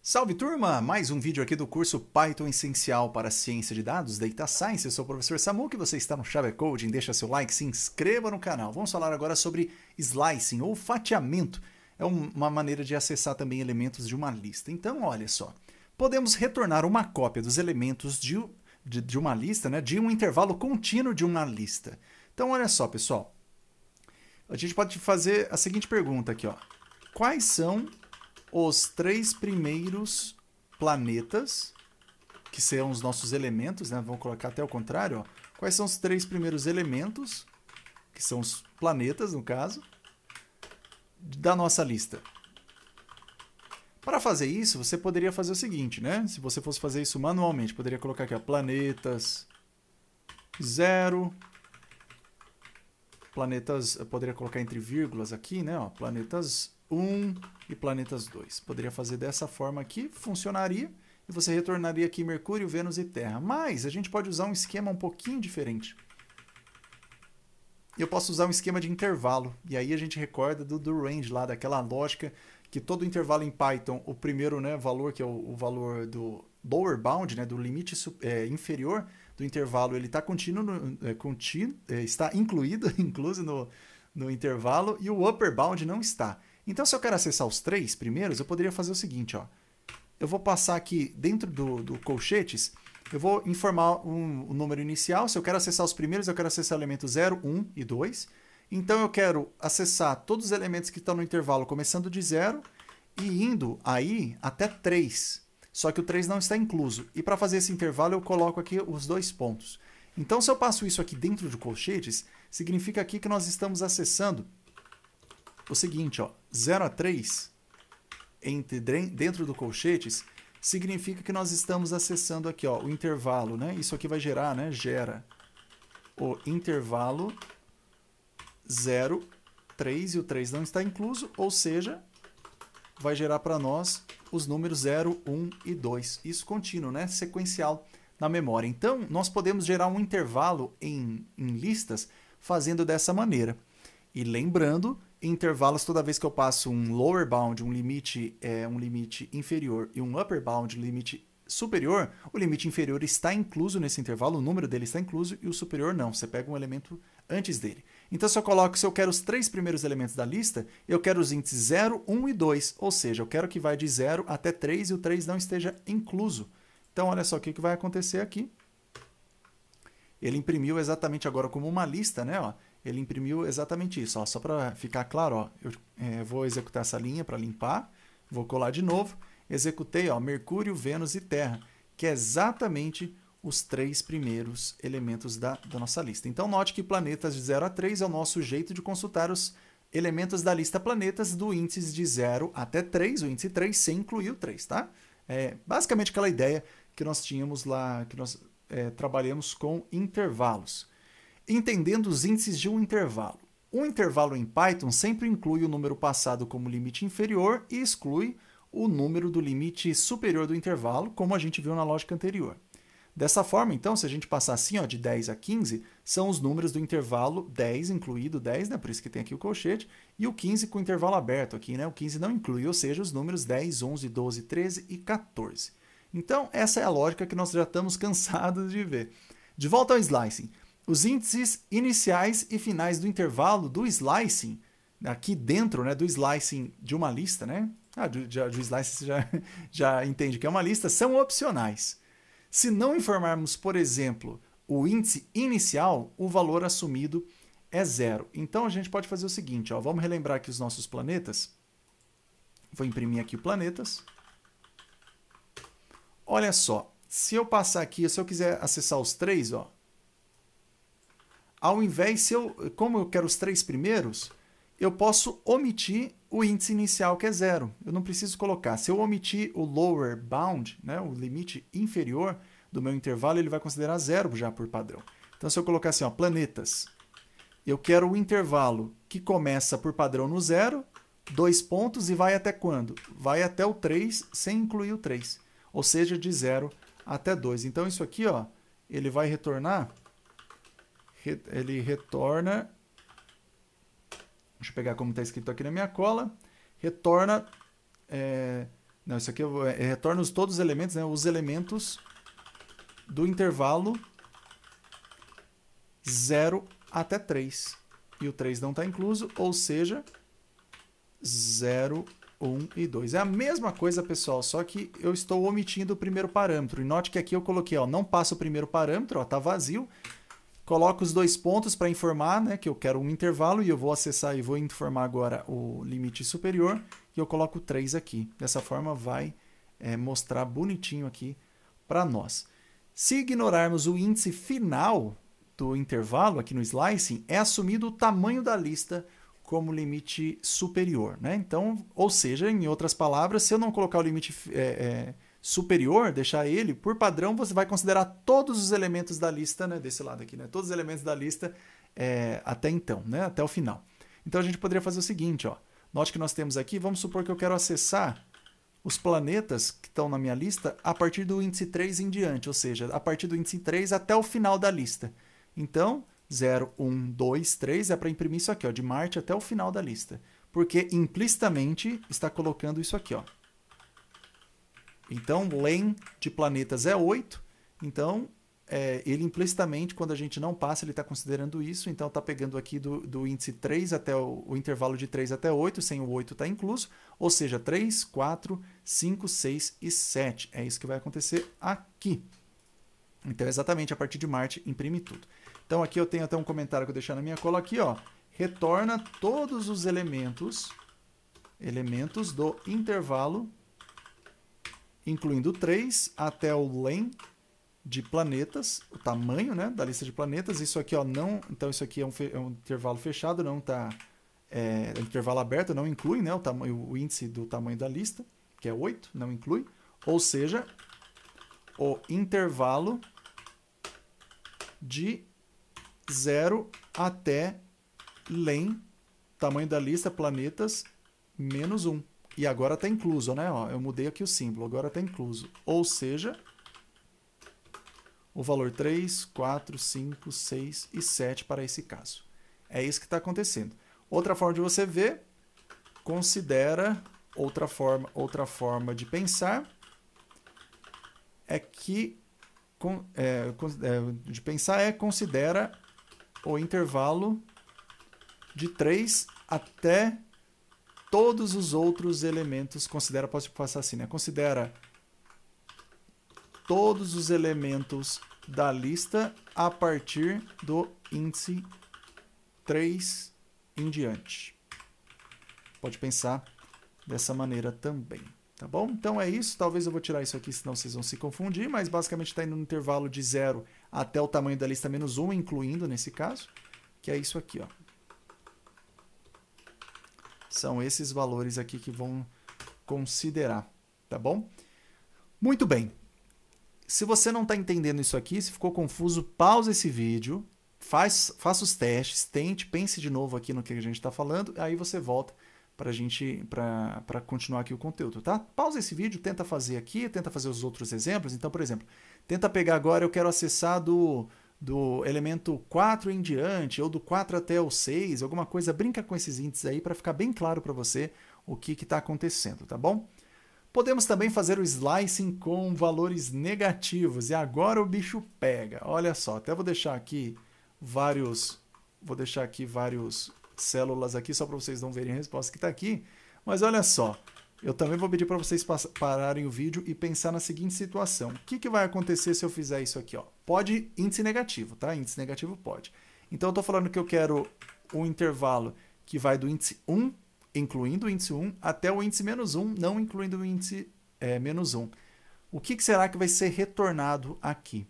Salve turma! Mais um vídeo aqui do curso Python Essencial para a Ciência de Dados, Data Science. Eu sou o professor Samu, que você está no Chave Coding. Deixa seu like, se inscreva no canal. Vamos falar agora sobre slicing ou fatiamento. É uma maneira de acessar também elementos de uma lista. Então, olha só. Podemos retornar uma cópia dos elementos de uma lista, né, de um intervalo contínuo de uma lista. Então, olha só, pessoal. A gente pode fazer a seguinte pergunta aqui, ó. Quais são os 3 primeiros planetas, que são os nossos elementos, né? Vamos colocar até o contrário, ó. Quais são os 3 primeiros elementos, que são os planetas, no caso, da nossa lista? Para fazer isso, você poderia fazer o seguinte, né? Se você fosse fazer isso manualmente, poderia colocar aqui, ó, planetas 0, planetas, eu poderia colocar entre vírgulas aqui, né? Ó, planetas 1 e planetas 2. Poderia fazer dessa forma aqui, funcionaria, e você retornaria aqui Mercúrio, Vênus e Terra. Mas a gente pode usar um esquema um pouquinho diferente. Eu posso usar um esquema de intervalo, e aí a gente recorda do range lá, daquela lógica que todo intervalo em Python, o primeiro, né, valor, que é o valor do lower bound, né, do limite inferior do intervalo, ele está está incluso no intervalo, e o upper bound não está. Então, se eu quero acessar os 3 primeiros, eu poderia fazer o seguinte, ó. Eu vou passar aqui dentro do colchetes, eu vou informar o número inicial. Se eu quero acessar os primeiros, eu quero acessar o elemento 0, 1 e 2. Então, eu quero acessar todos os elementos que estão no intervalo, começando de 0 e indo aí até 3. Só que o 3 não está incluso. E para fazer esse intervalo, eu coloco aqui os 2 pontos. Então, se eu passo isso aqui dentro do colchetes, significa aqui que nós estamos acessando o seguinte, ó, 0 a 3 dentro do colchetes significa que nós estamos acessando aqui, ó, o intervalo, né? Isso aqui vai gerar, né? Gera o intervalo 0, 3 e o 3 não está incluso, ou seja, vai gerar para nós os números 0, 1 e 2. Isso contínuo, né? Sequencial na memória. Então, nós podemos gerar um intervalo em listas fazendo dessa maneira. E lembrando, intervalos, toda vez que eu passo um lower bound, um limite inferior, e um upper bound, um limite superior, o limite inferior está incluso nesse intervalo, o número dele está incluso, e o superior não. Você pega um elemento antes dele. Então, se eu quero os 3 primeiros elementos da lista, eu quero os índices 0, 1 e 2, ou seja, eu quero que vai de 0 até 3 e o 3 não esteja incluso. Então, olha só o que vai acontecer aqui. Ele imprimiu exatamente agora como uma lista, né? Ó, ele imprimiu exatamente isso. Ó, só para ficar claro, ó, eu vou executar essa linha para limpar, vou colar de novo. Executei, ó, Mercúrio, Vênus e Terra, que é exatamente os 3 primeiros elementos da nossa lista. Então, note que planetas de 0 a 3 é o nosso jeito de consultar os elementos da lista planetas do índice de 0 até 3, o índice 3 sem incluir o 3, tá? É basicamente aquela ideia que nós tínhamos lá, que nós trabalhamos com intervalos. Entendendo os índices de um intervalo. Um intervalo em Python sempre inclui o número passado como limite inferior e exclui o número do limite superior do intervalo, como a gente viu na lógica anterior. Dessa forma, então, se a gente passar assim, ó, de 10 a 15, são os números do intervalo 10, incluído 10, né, por isso que tem aqui o colchete, e o 15 com o intervalo aberto aqui, né, o 15 não inclui, ou seja, os números 10, 11, 12, 13 e 14. Então, essa é a lógica que nós já estamos cansados de ver. De volta ao slicing. Os índices iniciais e finais do intervalo do slicing, aqui dentro, né, do slicing de uma lista, né? Do slicing você já entende que é uma lista, são opcionais. Se não informarmos, por exemplo, o índice inicial, o valor assumido é 0. Então, a gente pode fazer o seguinte, ó, vamos relembrar aqui os nossos planetas. Vou imprimir aqui o planetas. Olha só, se eu passar aqui, se eu quiser acessar os 3, ó, ao invés, como eu quero os 3 primeiros, eu posso omitir o índice inicial, que é 0. Eu não preciso colocar. Se eu omitir o lower bound, né, o limite inferior do meu intervalo, ele vai considerar 0 já por padrão. Então, se eu colocar assim, ó, planetas, eu quero o intervalo que começa por padrão no 0, 2 pontos, e vai até quando? Vai até o 3, sem incluir o 3. Ou seja, de 0 até 2. Então, isso aqui, ó, ele vai retornar... Ele retorna, deixa eu pegar como está escrito aqui na minha cola, retorna Não, isso aqui retorna todos os elementos, né? Os elementos do intervalo 0 até 3. E o 3 não está incluso, ou seja, 0, 1 e 2. É a mesma coisa, pessoal, só que eu estou omitindo o primeiro parâmetro. E note que aqui eu coloquei, ó, não passa o primeiro parâmetro, está vazio. Coloco os dois pontos para informar, né, que eu quero um intervalo e eu vou acessar e vou informar agora o limite superior. E eu coloco 3 aqui. Dessa forma vai mostrar bonitinho aqui para nós. Se ignorarmos o índice final do intervalo aqui no slicing, é assumido o tamanho da lista como limite superior, né? Então, ou seja, em outras palavras, se eu não colocar o limite superior, deixar ele, por padrão, você vai considerar todos os elementos da lista, né, desse lado aqui, né? Todos os elementos da lista até então, né? Até o final. Então, a gente poderia fazer o seguinte, ó. Note que nós temos aqui, vamos supor que eu quero acessar os planetas que estão na minha lista a partir do índice 3 em diante, ou seja, a partir do índice 3 até o final da lista. Então, 0, 1, 2, 3 é para imprimir isso aqui, ó, de Marte até o final da lista. Porque implicitamente está colocando isso aqui, ó. Então, len de planetas é 8. Então, ele implicitamente, quando a gente não passa, ele está considerando isso. Então, está pegando aqui do índice 3 até o intervalo de 3 até 8, sem o 8 está incluso. Ou seja, 3, 4, 5, 6 e 7. É isso que vai acontecer aqui. Então, exatamente a partir de Marte, imprime tudo. Então, aqui eu tenho até um comentário que eu deixei na minha cola aqui, ó. Retorna todos os elementos do intervalo, incluindo 3 até o len de planetas, o tamanho, né, da lista de planetas. Isso aqui, ó, não, então isso aqui é um intervalo fechado, não está intervalo aberto, não inclui, né, o índice do tamanho da lista, que é 8, não inclui. Ou seja, o intervalo de 0 até len, tamanho da lista, planetas, menos 1. E agora está incluso, né? Ó, eu mudei aqui o símbolo, agora está incluso. Ou seja, o valor 3, 4, 5, 6 e 7 para esse caso. É isso que está acontecendo. Outra forma de você ver, considera, outra forma de pensar, considera o intervalo de 3 até todos os outros elementos. Posso passar assim, né? Considera todos os elementos da lista a partir do índice 3 em diante. Pode pensar dessa maneira também. Tá bom? Então é isso. Talvez eu vou tirar isso aqui, senão vocês vão se confundir, mas basicamente está indo no intervalo de 0 até o tamanho da lista menos 1, incluindo nesse caso, que é isso aqui, ó. São esses valores aqui que vão considerar, tá bom? Muito bem. Se você não está entendendo isso aqui, se ficou confuso, pausa esse vídeo, faça os testes, tente, pense de novo aqui no que a gente está falando, aí você volta para continuar aqui o conteúdo, tá? Pausa esse vídeo, tenta fazer aqui, tenta fazer os outros exemplos. Então, por exemplo, tenta pegar agora, eu quero acessar do elemento 4 em diante, ou do 4 até o 6, alguma coisa, brinca com esses índices aí para ficar bem claro para você o que está acontecendo, tá bom? Podemos também fazer o slicing com valores negativos, e agora o bicho pega. Olha só, até vou deixar aqui vários células aqui, só para vocês não verem a resposta que está aqui. Mas olha só, eu também vou pedir para vocês pararem o vídeo e pensar na seguinte situação. O que vai acontecer se eu fizer isso aqui? Ó? Pode índice negativo, tá? Índice negativo pode. Então eu estou falando que eu quero um intervalo que vai do índice 1, incluindo o índice 1, até o índice menos 1, não incluindo o índice menos 1. O que será que vai ser retornado aqui?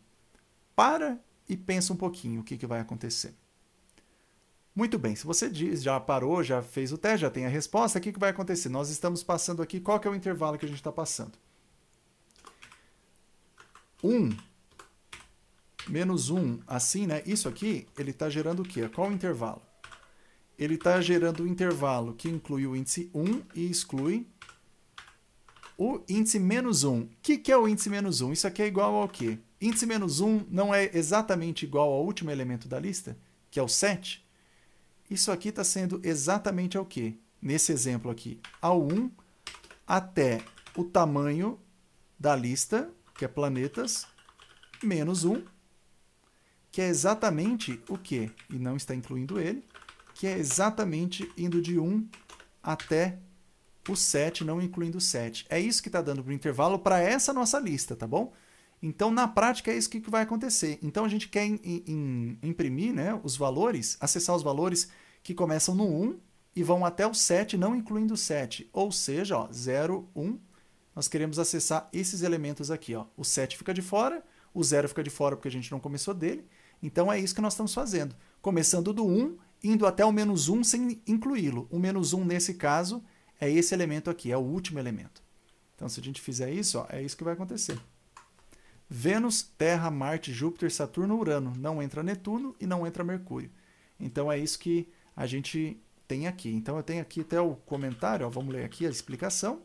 Para e pensa um pouquinho o que vai acontecer. Muito bem, se você já parou, já fez o teste, já tem a resposta, o que vai acontecer? Nós estamos passando aqui, qual que é o intervalo que a gente está passando? 1 menos 1, assim, né? Isso aqui, ele está gerando o quê? Qual o intervalo? Ele está gerando o intervalo que inclui o índice 1 e exclui o índice menos 1. O que é o índice menos 1? Isso aqui é igual ao quê? Índice menos 1 não é exatamente igual ao último elemento da lista, que é o 7? Isso aqui está sendo exatamente ao quê? Nesse exemplo aqui, ao 1 até o tamanho da lista, que é planetas, menos 1, que é exatamente o quê? E não está incluindo ele, que é exatamente indo de 1 até o 7, não incluindo o 7. É isso que está dando para o intervalo para essa nossa lista, tá bom? Então, na prática, é isso que vai acontecer. Então, a gente quer imprimir, né, os valores, acessar os valores que começam no 1 e vão até o 7, não incluindo o 7. Ou seja, ó, 0, 1, nós queremos acessar esses elementos aqui. Ó. O 7 fica de fora, o 0 fica de fora porque a gente não começou dele. Então, é isso que nós estamos fazendo. Começando do 1, indo até o menos 1 sem incluí-lo. O menos 1, nesse caso, é esse elemento aqui, é o último elemento. Então, se a gente fizer isso, ó, é isso que vai acontecer. Vênus, Terra, Marte, Júpiter, Saturno, Urano. Não entra Netuno e não entra Mercúrio. Então, é isso que a gente tem aqui. Então, eu tenho aqui até o comentário, ó, vamos ler aqui a explicação.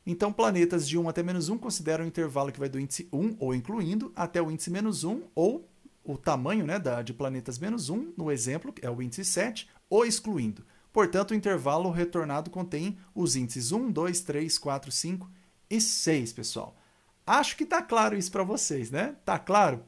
Então, planetas de 1 até menos 1 consideram o intervalo que vai do índice 1, ou incluindo, até o índice menos 1, ou o tamanho, né, de planetas menos 1, no exemplo, é o índice 7, ou excluindo. Portanto, o intervalo retornado contém os índices 1, 2, 3, 4, 5 e 6, pessoal. Acho que está claro isso para vocês, né? Tá claro?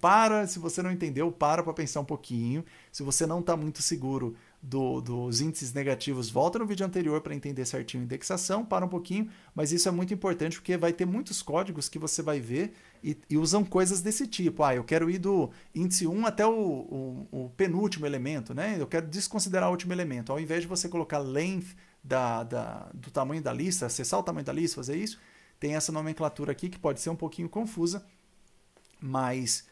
Se você não entendeu, para pensar um pouquinho. Se você não está muito seguro dos índices negativos, volta no vídeo anterior para entender certinho a indexação, para um pouquinho, mas isso é muito importante porque vai ter muitos códigos que você vai ver e usam coisas desse tipo. Ah, eu quero ir do índice 1 até o penúltimo elemento, né? Eu quero desconsiderar o último elemento. Ao invés de você colocar length do tamanho da lista, acessar o tamanho da lista, fazer isso, tem essa nomenclatura aqui que pode ser um pouquinho confusa, mas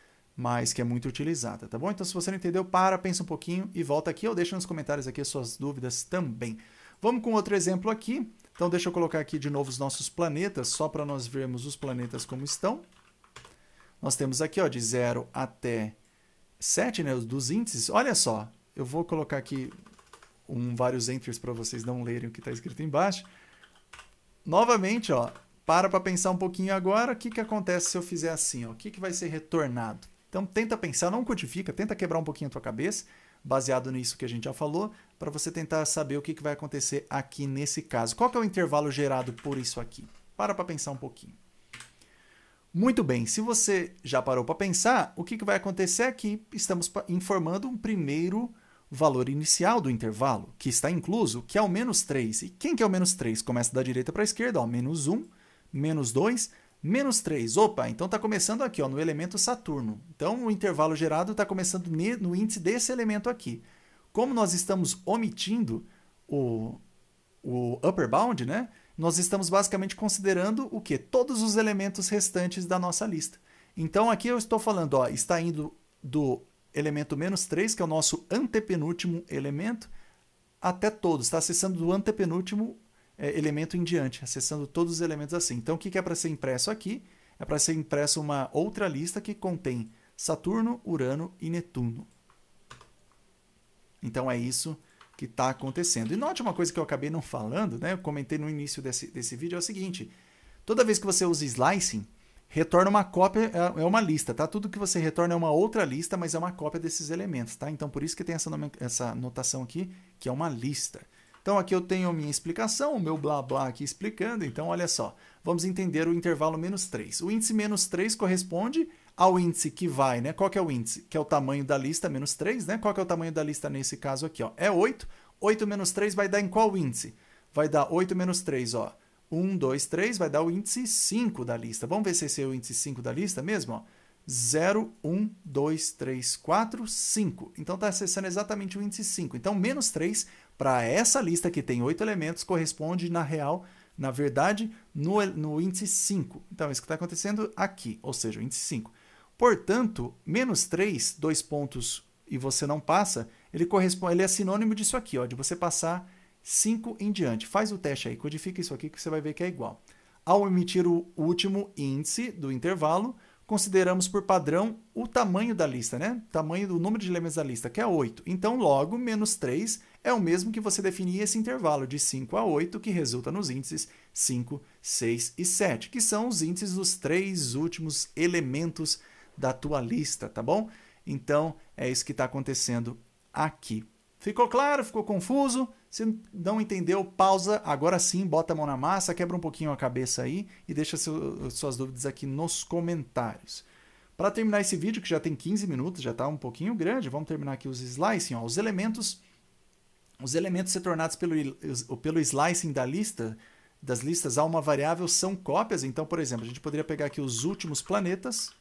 que é muito utilizada, tá bom? Então, se você não entendeu, pensa um pouquinho e volta aqui, ou deixa nos comentários aqui as suas dúvidas também. Vamos com outro exemplo aqui. Então, deixa eu colocar aqui de novo os nossos planetas, só para nós vermos os planetas como estão. Nós temos aqui, ó, de 0 até 7, né, dos índices. Olha só, eu vou colocar aqui vários entries para vocês não lerem o que está escrito embaixo. Novamente, ó, para pensar um pouquinho agora, o que acontece se eu fizer assim? Ó? O que vai ser retornado? Então, tenta pensar, não codifica, tenta quebrar um pouquinho a tua cabeça, baseado nisso que a gente já falou, para você tentar saber o que vai acontecer aqui nesse caso. Qual que é o intervalo gerado por isso aqui? Para pensar um pouquinho. Muito bem, se você já parou para pensar, o que vai acontecer aqui? Estamos informando um primeiro valor inicial do intervalo, que está incluso, que é o menos 3. E quem que é o menos 3? Começa da direita para a esquerda, ó, menos 1, menos 2, menos 3. Opa, então está começando aqui, ó, no elemento Saturno. Então, o intervalo gerado está começando no índice desse elemento aqui. Como nós estamos omitindo o upper bound, né? Nós estamos basicamente considerando o quê? Todos os elementos restantes da nossa lista. Então, aqui eu estou falando, ó, está indo do elemento menos 3, que é o nosso antepenúltimo elemento, até todos. Está acessando do antepenúltimo elemento em diante, acessando todos os elementos assim. Então, o que é para ser impresso aqui? É para ser impresso uma outra lista que contém Saturno, Urano e Netuno. Então, é isso que está acontecendo. E note uma coisa que eu acabei não falando, né? Eu comentei no início desse vídeo, é o seguinte. Toda vez que você usa slicing, retorna uma cópia, é uma lista, tá? Tudo que você retorna é uma outra lista, mas é uma cópia desses elementos, tá? Então, por isso que tem essa notação aqui, que é uma lista. Então, aqui eu tenho a minha explicação, o meu blá blá aqui explicando. Então, olha só, vamos entender o intervalo menos 3. O índice menos 3 corresponde ao índice que vai, né? Qual que é o índice? Que é o tamanho da lista, menos 3, né? Qual que é o tamanho da lista nesse caso aqui, ó? É 8. 8 menos 3 vai dar em qual índice? Vai dar 8 menos 3, ó. 1, 2, 3 vai dar o índice 5 da lista. Vamos ver se esse é o índice 5 da lista mesmo, ó. 0, 1, 2, 3, 4, 5. Então, está acessando exatamente o índice 5. Então, menos 3, para essa lista que tem 8 elementos, corresponde, na verdade, no índice 5. Então, é isso que está acontecendo aqui, ou seja, o índice 5. Portanto, menos 3, 2 pontos, e você não passa, ele é sinônimo disso aqui, ó, de você passar 5 em diante. Faz o teste aí, codifica isso aqui que você vai ver que é igual. Ao emitir o último índice do intervalo, consideramos por padrão o tamanho da lista, né? Tamanho do número de elementos da lista, que é 8. Então, logo, menos 3 é o mesmo que você definir esse intervalo de 5 a 8, que resulta nos índices 5, 6 e 7, que são os índices dos 3 últimos elementos da tua lista, tá bom? Então, é isso que está acontecendo aqui. Ficou claro? Ficou confuso? Se não entendeu, pausa. Agora sim, bota a mão na massa, quebra um pouquinho a cabeça aí e deixa suas dúvidas aqui nos comentários. Para terminar esse vídeo, que já tem 15 minutos, já está um pouquinho grande, vamos terminar aqui os slicing. Ó, os elementos retornados pelo slicing das listas a uma variável são cópias. Então, por exemplo, a gente poderia pegar aqui os últimos planetas.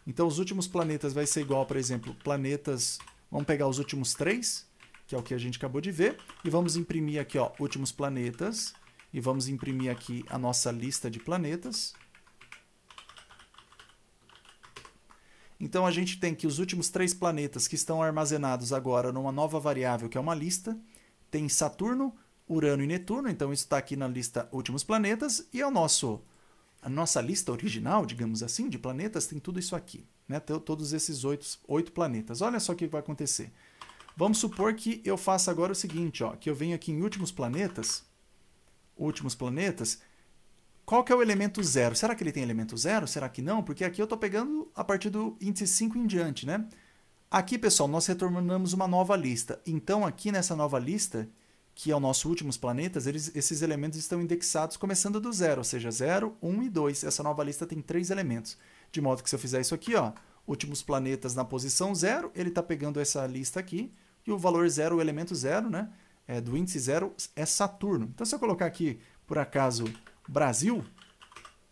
Então, os últimos planetas vai ser igual, por exemplo, planetas... Vamos pegar os últimos 3, que é o que a gente acabou de ver, e vamos imprimir aqui, ó, últimos planetas, e vamos imprimir aqui a nossa lista de planetas. Então, a gente tem que os últimos 3 planetas que estão armazenados agora numa nova variável, que é uma lista, tem Saturno, Urano e Netuno, então isso está aqui na lista últimos planetas, e a nossa lista original, digamos assim, de planetas, tem tudo isso aqui, né? Todos esses 8 planetas. Olha só o que vai acontecer. Vamos supor que eu faça agora o seguinte, ó, que eu venho aqui em últimos planetas, qual que é o elemento 0? Será que ele tem elemento 0? Será que não? Porque aqui eu estou pegando a partir do índice 5 em diante, né? Aqui, pessoal, nós retornamos uma nova lista. Então, aqui nessa nova lista, que é o nosso últimos planetas, esses elementos estão indexados começando do 0, ou seja, 0, 1 e 2. Essa nova lista tem 3 elementos. De modo que se eu fizer isso aqui, ó, últimos planetas na posição 0, ele está pegando essa lista aqui, e o valor 0, o elemento 0, né, do índice 0, é Saturno. Então, se eu colocar aqui, por acaso, Brasil,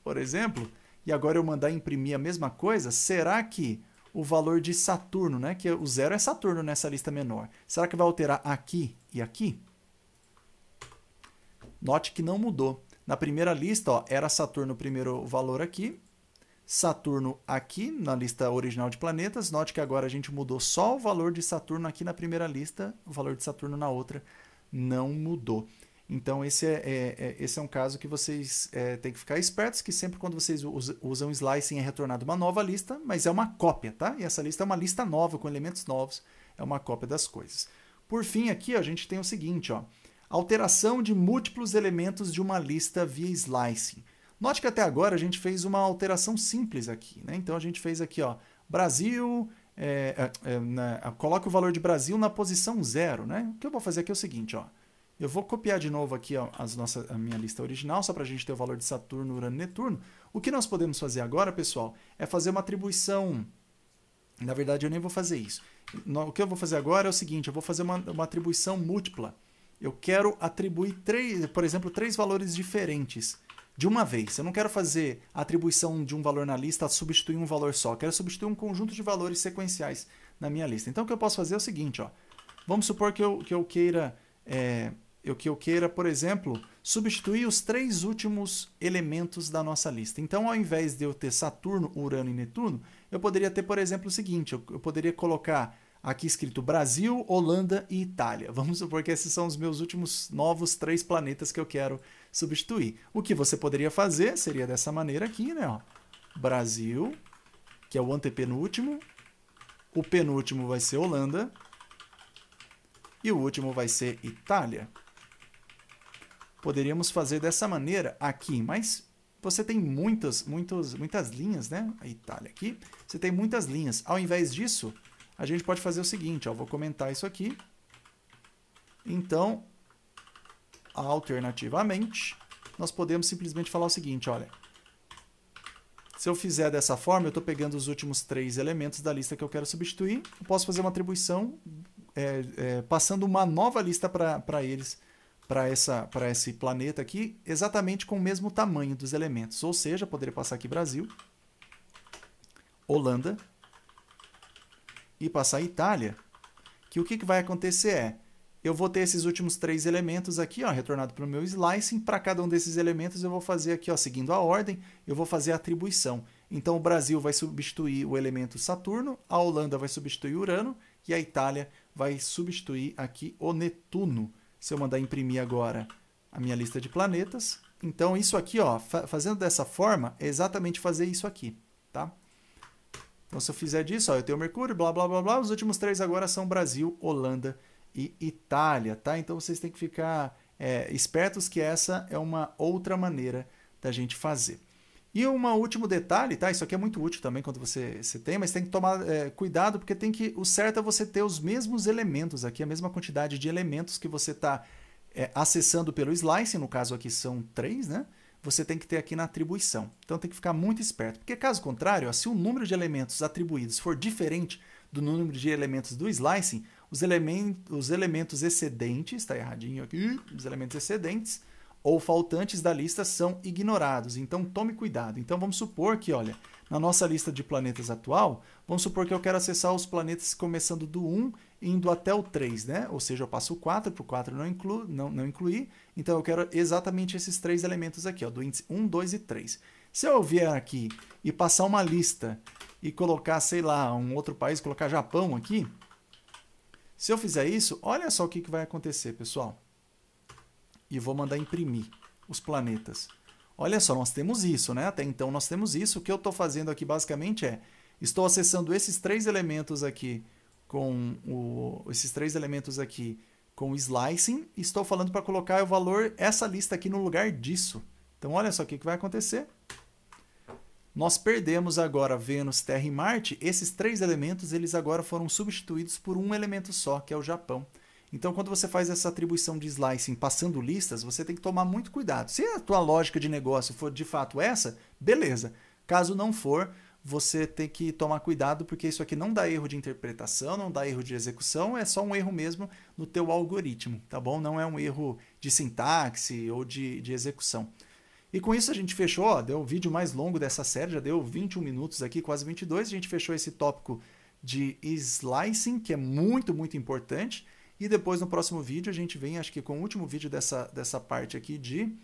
por exemplo, e agora eu mandar imprimir a mesma coisa, será que o valor de Saturno, né, que o 0 é Saturno nessa lista menor, será que vai alterar aqui e aqui? Note que não mudou. Na primeira lista, ó, era Saturno o primeiro valor aqui, Saturno aqui na lista original de planetas. Note que agora a gente mudou só o valor de Saturno aqui na primeira lista, o valor de Saturno na outra não mudou. Então, esse é um caso que vocês têm que ficar espertos, que sempre quando vocês usam slicing é retornado uma nova lista, mas é uma cópia, tá? E essa lista é uma lista nova, com elementos novos, é uma cópia das coisas. Por fim, aqui ó, a gente tem o seguinte, ó, alteração de múltiplos elementos de uma lista via slicing. Note que até agora a gente fez uma alteração simples aqui, né? Então, a gente fez aqui, ó, Brasil... coloque o valor de Brasil na posição 0, né? O que eu vou fazer aqui é o seguinte, ó. Eu vou copiar de novo aqui ó, a minha lista original, só para a gente ter o valor de Saturno, Urano e Netuno. O que nós podemos fazer agora, pessoal, é fazer uma atribuição. Na verdade, eu nem vou fazer isso. O que eu vou fazer agora é o seguinte, eu vou fazer uma atribuição múltipla. Eu quero atribuir, por exemplo, 3 valores diferentes de uma vez. Eu não quero fazer a atribuição de um valor na lista, substituir um valor só. Eu quero substituir um conjunto de valores sequenciais na minha lista. Então, o que eu posso fazer é o seguinte, ó. Vamos supor que eu queira... por exemplo, substituir os 3 últimos elementos da nossa lista. Então, ao invés de eu ter Saturno, Urano e Netuno, eu poderia ter, por exemplo, o seguinte, eu poderia colocar aqui escrito Brasil, Holanda e Itália. Vamos supor que esses são os meus últimos novos 3 planetas que eu quero substituir. O que você poderia fazer seria dessa maneira aqui, né? Ó, Brasil, que é o antepenúltimo, o penúltimo vai ser Holanda, e o último vai ser Itália. Poderíamos fazer dessa maneira aqui, mas você tem muitas linhas, né? A Itália aqui. Você tem muitas linhas. Ao invés disso, a gente pode fazer o seguinte, ó, vou comentar isso aqui. Então, alternativamente, nós podemos simplesmente falar o seguinte, olha. Se eu fizer dessa forma, eu estou pegando os últimos 3 elementos da lista que eu quero substituir. Eu posso fazer uma atribuição passando uma nova lista para eles, para esse planeta aqui, exatamente com o mesmo tamanho dos elementos. Ou seja, poderia passar aqui Brasil, Holanda e passar Itália, que o que vai acontecer eu vou ter esses últimos 3 elementos aqui, ó, retornado para o meu slicing. Para cada um desses elementos eu vou fazer aqui, ó, seguindo a ordem, eu vou fazer a atribuição. Então o Brasil vai substituir o elemento Saturno, a Holanda vai substituir Urano e a Itália vai substituir aqui o Netuno. Se eu mandar imprimir agora a minha lista de planetas, então isso aqui, ó, fazendo dessa forma, é exatamente fazer isso aqui, tá? Então se eu fizer disso, ó, eu tenho Mercúrio, blá, blá, blá, blá, os últimos 3 agora são Brasil, Holanda e Itália, tá? Então vocês têm que ficar espertos que essa é uma outra maneira da gente fazer. E um último detalhe, tá? Isso aqui é muito útil também quando você tem, mas tem que tomar cuidado, porque o certo é você ter os mesmos elementos aqui, a mesma quantidade de elementos que você está acessando pelo slicing, no caso aqui são 3, né? Você tem que ter aqui na atribuição. Então tem que ficar muito esperto, porque caso contrário, ó, se o número de elementos atribuídos for diferente do número de elementos do slicing, os elementos excedentes, está erradinho aqui, os elementos excedentes ou faltantes da lista são ignorados. Então tome cuidado. Então vamos supor que, olha, na nossa lista de planetas atual, vamos supor que eu quero acessar os planetas começando do 1 e indo até o 3, né? Ou seja, eu passo o 4 para o 4 não incluir. Então eu quero exatamente esses 3 elementos aqui, ó, do índice 1, 2 e 3. Se eu vier aqui e passar uma lista e colocar, sei lá, um outro país, colocar Japão aqui, se eu fizer isso, olha só o que vai acontecer, pessoal. E vou mandar imprimir os planetas. Olha só, nós temos isso, né? Até então nós temos isso. O que eu estou fazendo aqui basicamente estou acessando esses 3 elementos aqui com o slicing e estou falando para colocar o valor, essa lista aqui no lugar disso. Então olha só o que vai acontecer. Nós perdemos agora Vênus, Terra e Marte. Esses 3 elementos, eles agora foram substituídos por um elemento só, que é o Japão. Então, quando você faz essa atribuição de slicing passando listas, você tem que tomar muito cuidado. Se a tua lógica de negócio for de fato essa, beleza. Caso não for, você tem que tomar cuidado, porque isso aqui não dá erro de interpretação, não dá erro de execução, é só um erro mesmo no teu algoritmo, tá bom? Não é um erro de sintaxe ou de execução. E com isso a gente fechou, ó, deu o vídeo mais longo dessa série, já deu 21 minutos aqui, quase 22. A gente fechou esse tópico de slicing, que é muito, muito importante. E depois, no próximo vídeo, a gente vem, acho que com o último vídeo dessa parte aqui de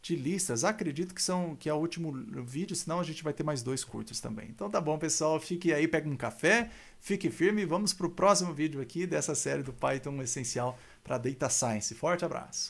listas. Acredito que é o último vídeo, senão a gente vai ter mais 2 curtos também. Então tá bom, pessoal. Fique aí, pega um café, fique firme e vamos para o próximo vídeo aqui dessa série do Python Essencial para Data Science. Forte abraço!